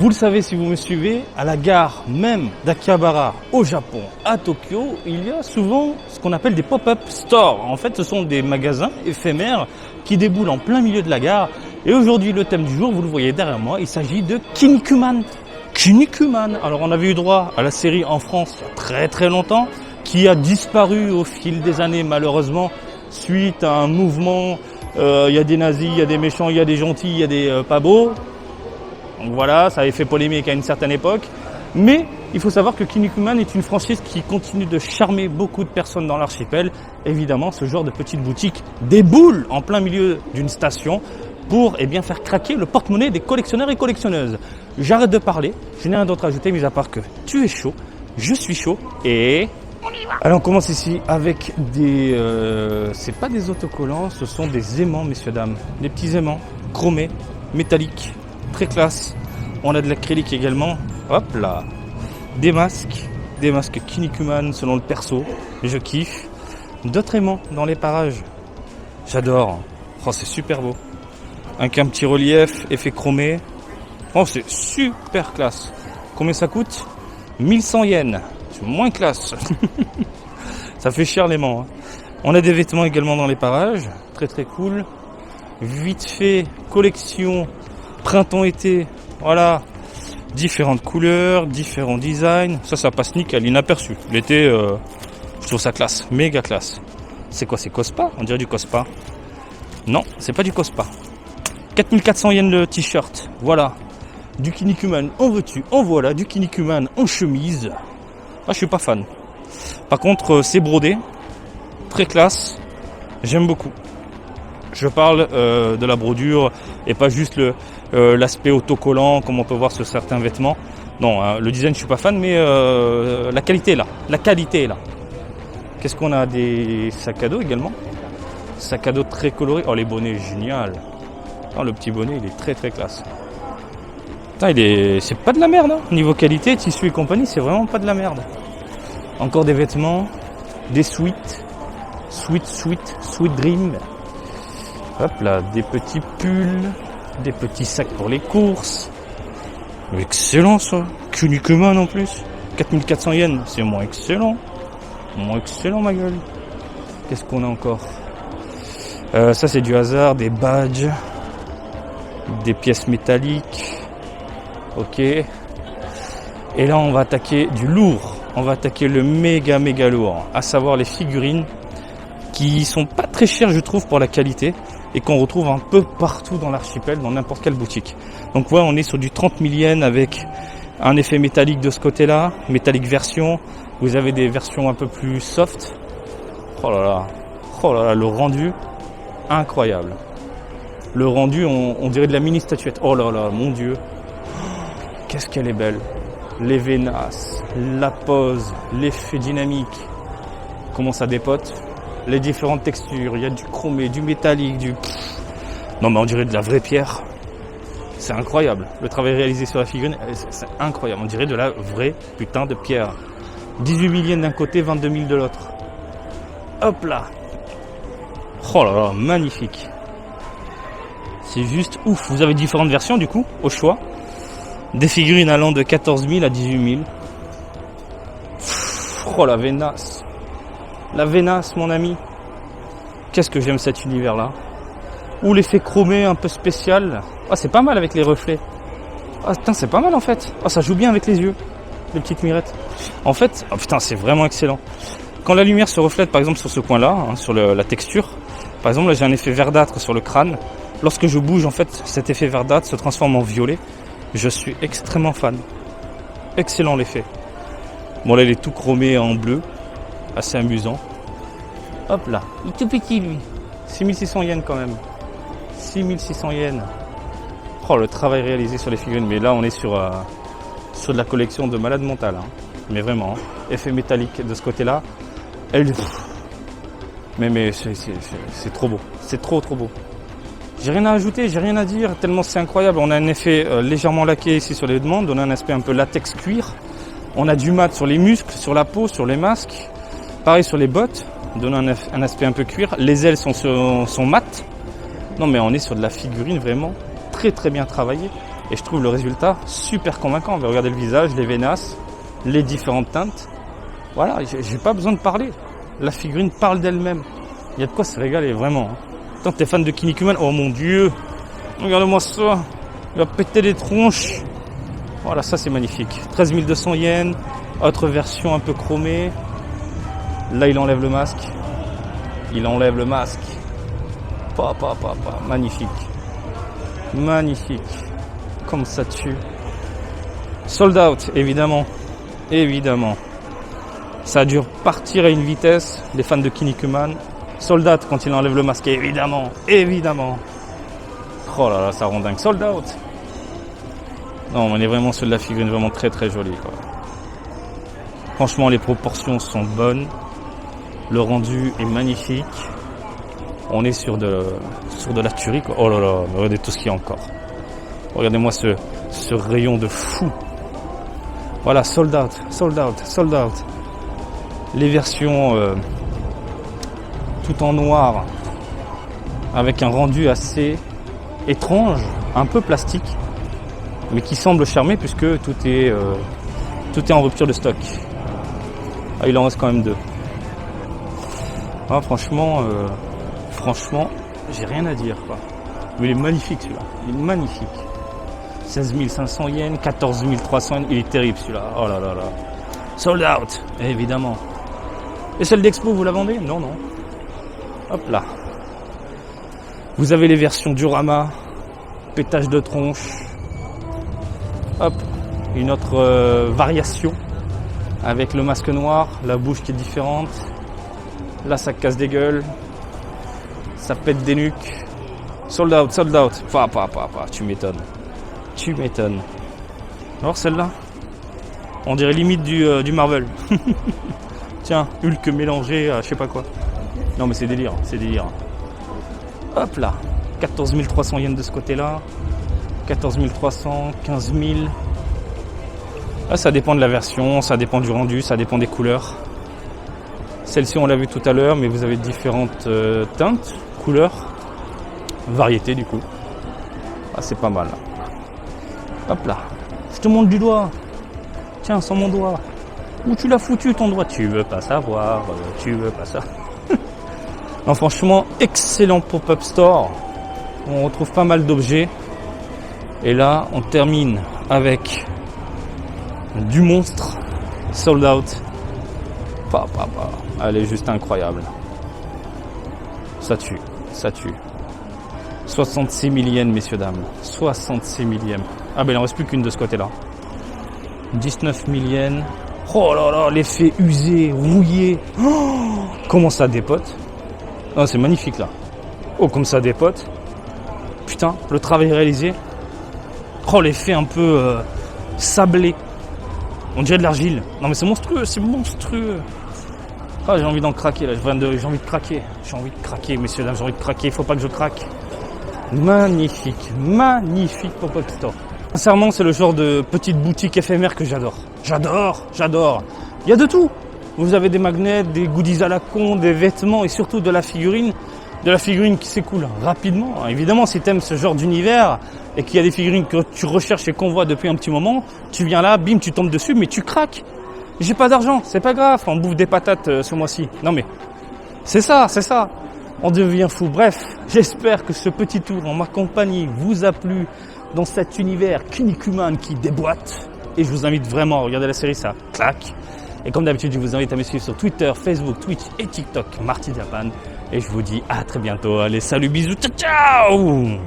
Vous le savez si vous me suivez, à la gare même d'Akihabara au Japon, à Tokyo, il y a souvent ce qu'on appelle des pop-up stores. En fait, ce sont des magasins éphémères qui déboulent en plein milieu de la gare. Et aujourd'hui, le thème du jour, vous le voyez derrière moi, il s'agit de Kinnikuman. Kinnikuman. Alors, on avait eu droit à la série en France il y a très très longtemps, qui a disparu au fil des années malheureusement, suite à un mouvement. Il y a des nazis, il y a des méchants, il y a des gentils, il y a des pas beaux. Donc voilà, ça avait fait polémique à une certaine époque. Mais il faut savoir que Kinnikuman est une franchise qui continue de charmer beaucoup de personnes dans l'archipel. Évidemment, ce genre de petite boutique déboule en plein milieu d'une station pour faire craquer le porte-monnaie des collectionneurs et collectionneuses. J'arrête de parler, je n'ai rien d'autre à ajouter, mis à part que tu es chaud, je suis chaud et... Alors on commence ici avec des... c'est pas des autocollants, ce sont des aimants, messieurs, dames. Des petits aimants chromés, métalliques. Très classe. On a de l'acrylique également. Hop là. Des masques Kinnikuman selon le perso. Je kiffe. D'autres aimants dans les parages. J'adore. Oh, c'est super beau. Avec un petit relief, effet chromé. Oh, c'est super classe. Combien ça coûte ? 1100 yens. C'est moins classe. Ça fait cher l'aimant. On a des vêtements également dans les parages. Très très cool. Vite fait, collection printemps-été, voilà, différentes couleurs, différents designs, ça passe nickel, inaperçu. L'été, je trouve ça classe, méga classe. C'est quoi, c'est Cospa ? On dirait du Cospa. Non, c'est pas du Cospa. 4400 yens le t-shirt, voilà. Du Kinnikuman en veux-tu, en voilà, du Kinnikuman en chemise. Ah, je suis pas fan. Par contre, c'est brodé, très classe, j'aime beaucoup. Je parle de la brodure et pas juste l'aspect autocollant comme on peut voir sur certains vêtements. Non, le design je suis pas fan, mais la qualité est là. La qualité est là. Qu'est-ce qu'on a ? Des sacs à dos également. Sacs à dos très colorés. Oh, les bonnets, génial. Oh, le petit bonnet, il est très très classe. Putain, c'est pas de la merde. Hein. Niveau qualité, tissu et compagnie, c'est vraiment pas de la merde. Encore des vêtements, des sweat dream. Hop là, des petits pulls, des petits sacs pour les courses. Excellent ça. Kinnikuman en plus. 4400 yens, c'est moins excellent. Moins excellent ma gueule. Qu'est-ce qu'on a encore ? Ça c'est du hasard, des badges, des pièces métalliques. Ok. Et là on va attaquer du lourd. On va attaquer le méga lourd. À savoir les figurines qui sont pas très chères je trouve pour la qualité. Et qu'on retrouve un peu partout dans l'archipel, dans n'importe quelle boutique. Donc ouais, on est sur du 30 000 yens avec un effet métallique de ce côté-là, métallique version. Vous avez des versions un peu plus soft. Oh là là, le rendu, incroyable. Le rendu, on dirait de la mini statuette. Oh là là, mon Dieu. Qu'est-ce qu'elle est belle. Les vénas, la pose, l'effet dynamique. Comment ça dépote. Les différentes textures, il y a du chromé, du métallique, Non mais on dirait de la vraie pierre. C'est incroyable. Le travail réalisé sur la figurine, c'est incroyable. On dirait de la vraie putain de pierre. 18 000 yens d'un côté, 22 000 de l'autre. Hop là. Oh là là, magnifique. C'est juste ouf. Vous avez différentes versions du coup, au choix. Des figurines allant de 14 000 à 18 000. Oh la vénasse. La vénasse, mon ami. Qu'est-ce que j'aime cet univers-là. Ou l'effet chromé un peu spécial. Ah, c'est pas mal avec les reflets. Ah, putain, c'est pas mal en fait. Ah, ça joue bien avec les yeux. Les petites mirettes. En fait, oh putain, c'est vraiment excellent. Quand la lumière se reflète, par exemple, sur ce coin-là, sur la texture. Par exemple, là, j'ai un effet verdâtre sur le crâne. Lorsque je bouge, en fait, cet effet verdâtre se transforme en violet. Je suis extrêmement fan. Excellent l'effet. Bon, là, il est tout chromé en bleu. Assez amusant. Hop là, il est tout petit lui. 6600 yens quand même. 6600 yens. Oh, le travail réalisé sur les figurines. Mais là, on est sur de la collection de malade mental. Hein. Mais vraiment, effet métallique de ce côté-là. Mais c'est trop beau. C'est trop beau. J'ai rien à ajouter, j'ai rien à dire. Tellement c'est incroyable. On a un effet légèrement laqué ici sur les vêtements. On a un aspect un peu latex cuir. On a du mat sur les muscles, sur la peau, sur les masques. Pareil sur les bottes, donnant un aspect un peu cuir. Les ailes sont mates. Non mais on est sur de la figurine vraiment très très bien travaillée. Et je trouve le résultat super convaincant. Regardez le visage, les veinas, les différentes teintes. Voilà, j'ai pas besoin de parler. La figurine parle d'elle-même. Il y a de quoi se régaler, vraiment. Tant que t'es fan de Kinnikuman, oh mon dieu, regarde-moi ça. Il va péter des tronches. Voilà, ça c'est magnifique. 13 200 yens. Autre version un peu chromée. Là, il enlève le masque. Il enlève le masque. Magnifique. Magnifique. Comme ça tue. Sold out, évidemment. Évidemment. Ça a dû partir à une vitesse, les fans de Kinnikuman. Sold out quand il enlève le masque, évidemment. Évidemment. Oh là là, ça rend dingue. Sold out. Non, on est vraiment sur de la figurine vraiment très très jolie, quoi. Franchement, les proportions sont bonnes. Le rendu est magnifique. On est sur de la tuerie, quoi. Oh là là, regardez tout ce qu'il y a encore. Regardez-moi ce rayon de fou. Voilà, sold out, sold out, sold out. Les versions tout en noir, avec un rendu assez étrange, un peu plastique, mais qui semble charmer puisque tout est en rupture de stock. Ah, il en reste quand même 2. Ah, franchement, j'ai rien à dire, quoi. Mais il est magnifique celui-là, il est magnifique. 16 500 yens, 14 300 yens, il est terrible celui-là. Oh là là là. Sold out, évidemment. Et celle d'Expo, vous la vendez? Non, non. Hop là. Vous avez les versions diorama, pétage de tronche. Hop, une autre variation avec le masque noir, la bouche qui est différente. Là, ça casse des gueules, ça pète des nuques. Sold out, sold out. Tu m'étonnes. Tu m'étonnes. Alors celle-là, on dirait limite du Marvel. Tiens, Hulk mélangé à je sais pas quoi. Non mais c'est délire, c'est délire. Hop là, 14 300 yens de ce côté-là. 14 300, 15 000. Là, ça dépend de la version, ça dépend du rendu, ça dépend des couleurs. Celle-ci, on l'a vu tout à l'heure, mais vous avez différentes teintes, couleurs, variétés du coup. Ah, c'est pas mal. Hop là, je te montre du doigt. Tiens, sans mon doigt. Où tu l'as foutu ton doigt? Tu veux pas savoir, tu veux pas ça. Non, franchement, excellent pop-up store. On retrouve pas mal d'objets. Et là, on termine avec du monstre sold out. Elle est juste incroyable. Ça tue, ça tue. 66 000 yens, messieurs, dames. 66 000 yens. Ah ben il en reste plus qu'une de ce côté-là. 19 000 yens. Oh là là, l'effet usé, rouillé. Oh, comment ça dépote. Oh, c'est magnifique là. Oh, comme ça dépote. Putain, le travail réalisé. Oh, l'effet un peu sablé. On dirait de l'argile. Non mais c'est monstrueux, c'est monstrueux. Ah, j'ai envie d'en craquer là, j'ai envie de craquer. J'ai envie de craquer, messieurs, dames, j'ai envie de craquer, il faut pas que je craque. Magnifique, magnifique pop-up store. Sincèrement, c'est le genre de petite boutique éphémère que j'adore. J'adore. Il y a de tout. Vous avez des magnets, des goodies à la con, des vêtements et surtout de la figurine qui s'écoule rapidement. Évidemment, si tu aimes ce genre d'univers et qu'il y a des figurines que tu recherches et convoites depuis un petit moment, tu viens là, bim, tu tombes dessus, mais tu craques. J'ai pas d'argent, c'est pas grave, on bouffe des patates ce mois-ci. Non mais, c'est ça. On devient fou. Bref, j'espère que ce petit tour en ma compagnie vous a plu dans cet univers Kinnikuman qui déboîte. Et je vous invite vraiment à regarder la série, ça claque. Et comme d'habitude, je vous invite à me suivre sur Twitter, Facebook, Twitch et TikTok, Marty Japan. Et je vous dis à très bientôt. Allez, salut, bisous, ciao, ciao!